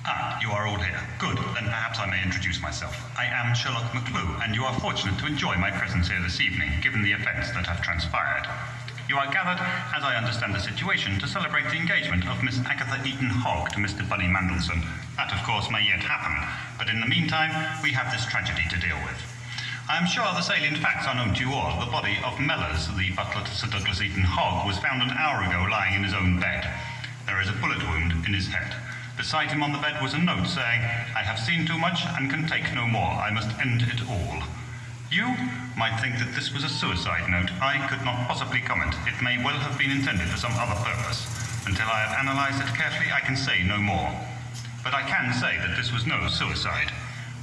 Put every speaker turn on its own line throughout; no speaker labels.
Ah, you are all here. Good, then perhaps I may introduce myself. I am Sherlock McClue, and you are fortunate to enjoy my presence here this evening, given the events that have transpired. You are gathered, as I understand the situation, to celebrate the engagement of Miss Agatha Eton-Hogg to Mr. Bunny Mandelson. That, of course, may yet happen, but in the meantime, we have this tragedy to deal with. I am sure the salient facts are known to you all. The body of Mellors, the butler to Sir Douglas Eton-Hogg, was found an hour ago lying in his own bed. There is a bullet wound in his head. Beside him on the bed was a note saying, "I have seen too much and can take no more. I must end it all." You might think that this was a suicide note. I could not possibly comment. It may well have been intended for some other purpose. Until I have analysed it carefully, I can say no more. But I can say that this was no suicide.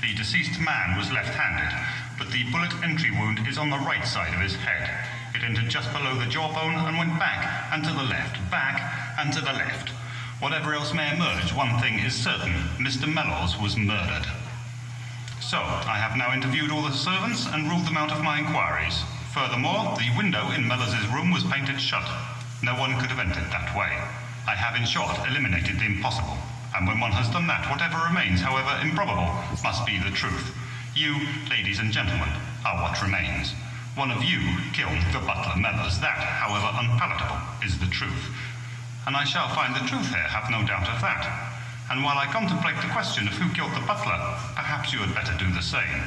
The deceased man was left-handed, but the bullet entry wound is on the right side of his head. It entered just below the jawbone and went back and to the left, back and to the left. Whatever else may emerge, one thing is certain: Mr. Mellors was murdered. So, I have now interviewed all the servants and ruled them out of my inquiries. Furthermore, the window in Mellors' room was painted shut. No one could have entered that way. I have, in short, eliminated the impossible. And when one has done that, whatever remains, however improbable, must be the truth. You, ladies and gentlemen, are what remains. One of you killed the butler Mellors. That, however unpalatable, is the truth. And I shall find the truth here, have no doubt of that. And while I contemplate the question of who killed the butler, perhaps you had better do the same.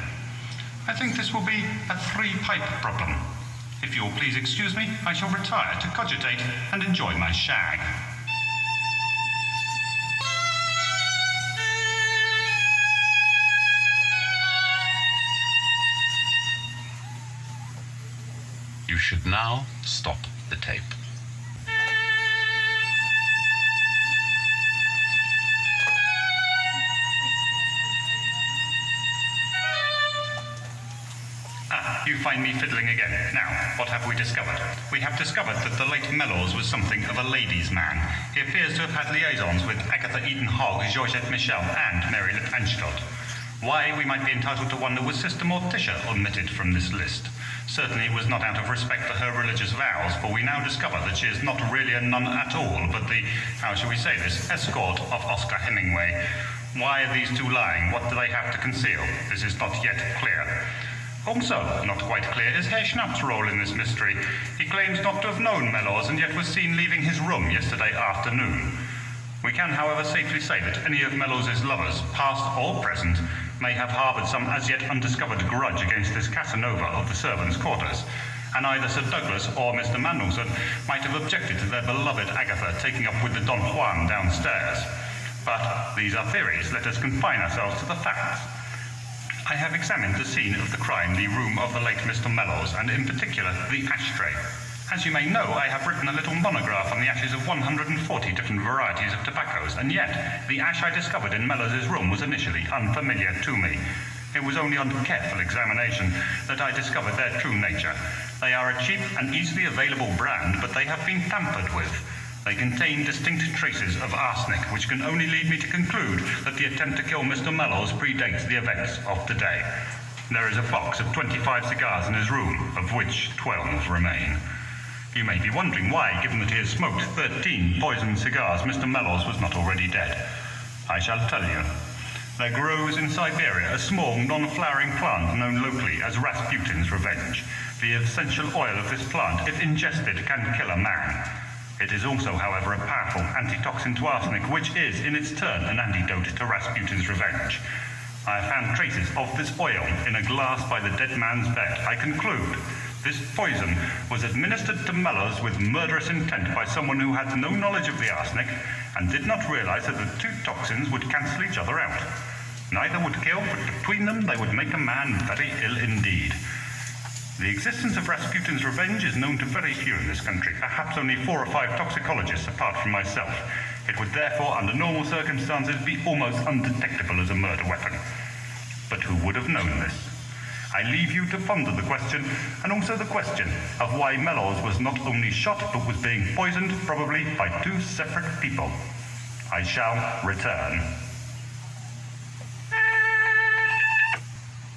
I think this will be a three-pipe problem. If you'll please excuse me, I shall retire to cogitate and enjoy my shag.
You should now stop the tape.
You find me fiddling again. Now, what have we discovered? We have discovered that the late Mellors was something of a ladies' man. He appears to have had liaisons with Agatha Eton-Hogg, Georgette Michel, and Mary Anstalt. Why, we might be entitled to wonder, was Sister Morticia omitted from this list? Certainly it was not out of respect for her religious vows, for we now discover that she is not really a nun at all, but the, how shall we say this, escort of Oscar Hemingway. Why are these two lying? What do they have to conceal? This is not yet clear. Also, not quite clear is Herr Schnapp's role in this mystery. He claims not to have known Mellors and yet was seen leaving his room yesterday afternoon. We can, however, safely say that any of Mellors' lovers, past or present, may have harboured some as yet undiscovered grudge against this Casanova of the servants' quarters, and either Sir Douglas or Mr. Mandelson might have objected to their beloved Agatha taking up with the Don Juan downstairs. But these are theories. Let us confine ourselves to the facts. I have examined the scene of the crime, the room of the late Mr. Mellors, and in particular the ashtray. As you may know, I have written a little monograph on the ashes of 140 different varieties of tobaccos, and yet the ash I discovered in Mellors' room was initially unfamiliar to me. It was only on careful examination that I discovered their true nature. They are a cheap and easily available brand, but they have been tampered with. They contain distinct traces of arsenic, which can only lead me to conclude that the attempt to kill Mr. Mellors predates the events of today. There is a box of 25 cigars in his room, of which 12 remain. You may be wondering why, given that he has smoked 13 poisoned cigars, Mr. Mellors was not already dead. I shall tell you. There grows in Siberia a small, non-flowering plant known locally as Rasputin's Revenge. The essential oil of this plant, if ingested, can kill a man. It is also, however, a powerful antitoxin to arsenic, which is, in its turn, an antidote to Rasputin's revenge. I have found traces of this oil in a glass by the dead man's bed. I conclude this poison was administered to Mellors with murderous intent by someone who had no knowledge of the arsenic and did not realize that the two toxins would cancel each other out. Neither would kill, but between them they would make a man very ill indeed. The existence of Rasputin's Revenge is known to very few in this country, perhaps only 4 or 5 toxicologists apart from myself. It would therefore, under normal circumstances, be almost undetectable as a murder weapon. But who would have known this? I leave you to ponder the question, and also the question of why Mellors was not only shot, but was being poisoned, probably by 2 separate people. I shall return.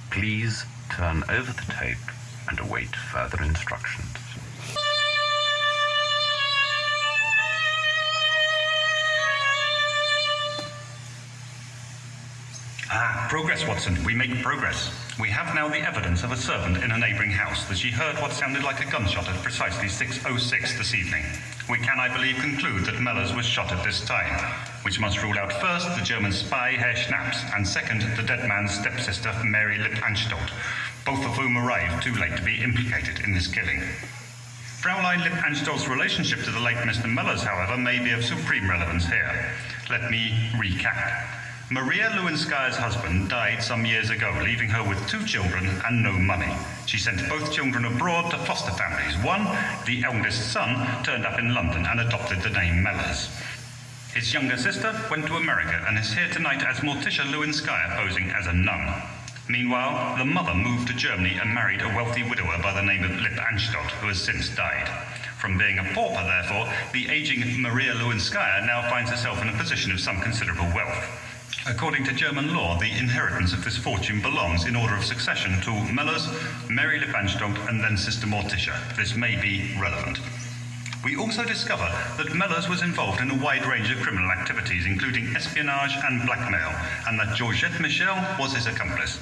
Please turn over the tape and await further instructions.
Progress, Watson. We make progress. We have now the evidence of a servant in a neighbouring house that she heard what sounded like a gunshot at precisely 6:06 this evening. We can, I believe, conclude that Mellors was shot at this time, which must rule out first the German spy Herr Schnaps, and second the dead man's stepsister Mary Lipp-Anstalt, both of whom arrived too late to be implicated in this killing. Fraulein Lipp-Anstalt's relationship to the late Mr. Mellors, however, may be of supreme relevance here. Let me recap. Maria Lewinsky's husband died some years ago, leaving her with 2 children and no money. She sent both children abroad to foster families. One, the eldest son, turned up in London and adopted the name Mellors. His younger sister went to America and is here tonight as Morticia Lewinsky, posing as a nun. Meanwhile, the mother moved to Germany and married a wealthy widower by the name of Lipp-Anstalt, who has since died. From being a pauper, therefore, the aging Maria Lewinsky now finds herself in a position of some considerable wealth. According to German law, the inheritance of this fortune belongs in order of succession to Mellors, Mary Lipp-Anstalt, and then Sister Morticia. This may be relevant. We also discover that Mellors was involved in a wide range of criminal activities, including espionage and blackmail, and that Georgette Michel was his accomplice.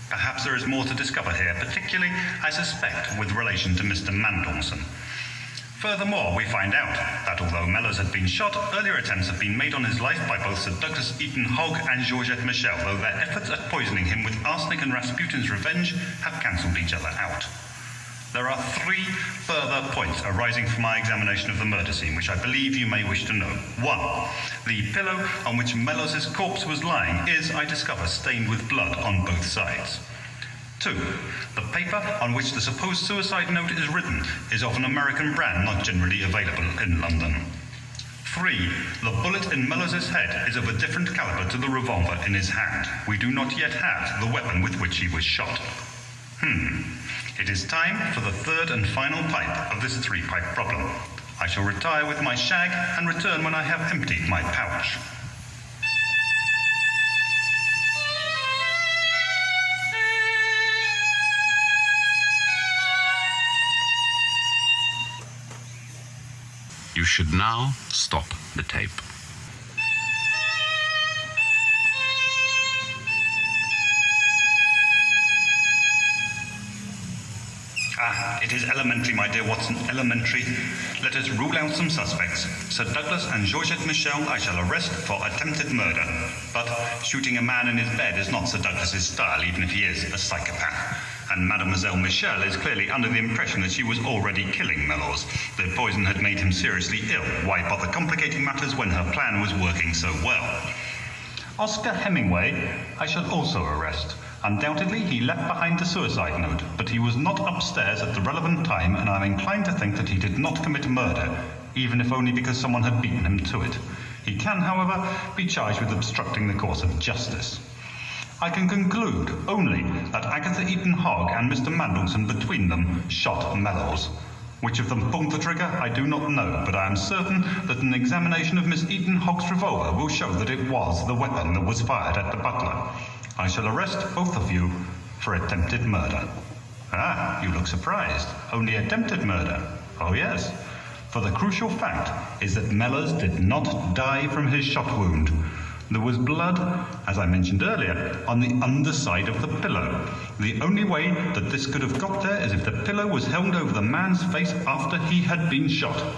Perhaps there is more to discover here, particularly, I suspect, with relation to Mr. Mandelson. Furthermore, we find out that although Mellors had been shot, earlier attempts have been made on his life by both Sir Douglas Eton-Hogg and Georgette Michel, though their efforts at poisoning him with arsenic and Rasputin's revenge have cancelled each other out. There are 3 further points arising from my examination of the murder scene, which I believe you may wish to know. 1. The pillow on which Mellors' corpse was lying is, I discover, stained with blood on both sides. 2. The paper on which the supposed suicide note is written is of an American brand not generally available in London. 3. The bullet in Mellors' head is of a different caliber to the revolver in his hand. We do not yet have the weapon with which he was shot. It is time for the 3rd and final pipe of this 3-pipe problem. I shall retire with my shag and return when I have emptied my pouch.
You should now stop the tape.
It is elementary, my dear Watson, elementary. Let us rule out some suspects. Sir Douglas and Georgette Michel I shall arrest for attempted murder. But shooting a man in his bed is not Sir Douglas's style, even if he is a psychopath. And Mademoiselle Michel is clearly under the impression that she was already killing Mellors. The poison had made him seriously ill. Why bother complicating matters when her plan was working so well? Oscar Hemingway I shall also arrest. Undoubtedly, he left behind the suicide note, but he was not upstairs at the relevant time, and I'm inclined to think that he did not commit murder, even if only because someone had beaten him to it. He can, however, be charged with obstructing the course of justice. I can conclude only that Agatha Eton-Hogg and Mr. Mandelson between them shot Mellors. Which of them pulled the trigger, I do not know, but I am certain that an examination of Miss Eton-Hogg's revolver will show that it was the weapon that was fired at the butler. I shall arrest both of you for attempted murder. Ah, you look surprised. Only attempted murder? Oh yes, for the crucial fact is that Mellors did not die from his shot wound. There was blood, as I mentioned earlier, on the underside of the pillow. The only way that this could have got there is if the pillow was held over the man's face after he had been shot.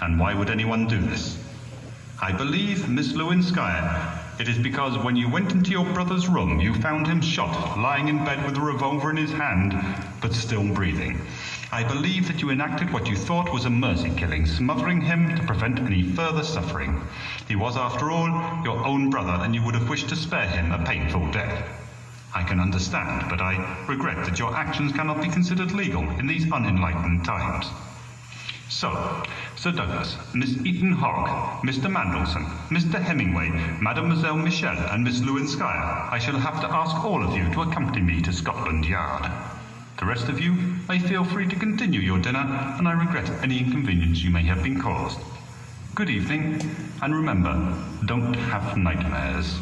And why would anyone do this? I believe, Miss Lewinsky, it is because when you went into your brother's room, you found him shot, lying in bed with a revolver in his hand, but still breathing. I believe that you enacted what you thought was a mercy killing, smothering him to prevent any further suffering. He was, after all, your own brother, and you would have wished to spare him a painful death. I can understand, but I regret that your actions cannot be considered legal in these unenlightened times. So, Sir Douglas, Miss Eton-Hogg, Mr. Mandelson, Mr. Hemingway, Mademoiselle Michel, and Miss Lewinsky, I shall have to ask all of you to accompany me to Scotland Yard. The rest of you may feel free to continue your dinner, and I regret any inconvenience you may have been caused. Good evening, and remember, don't have nightmares.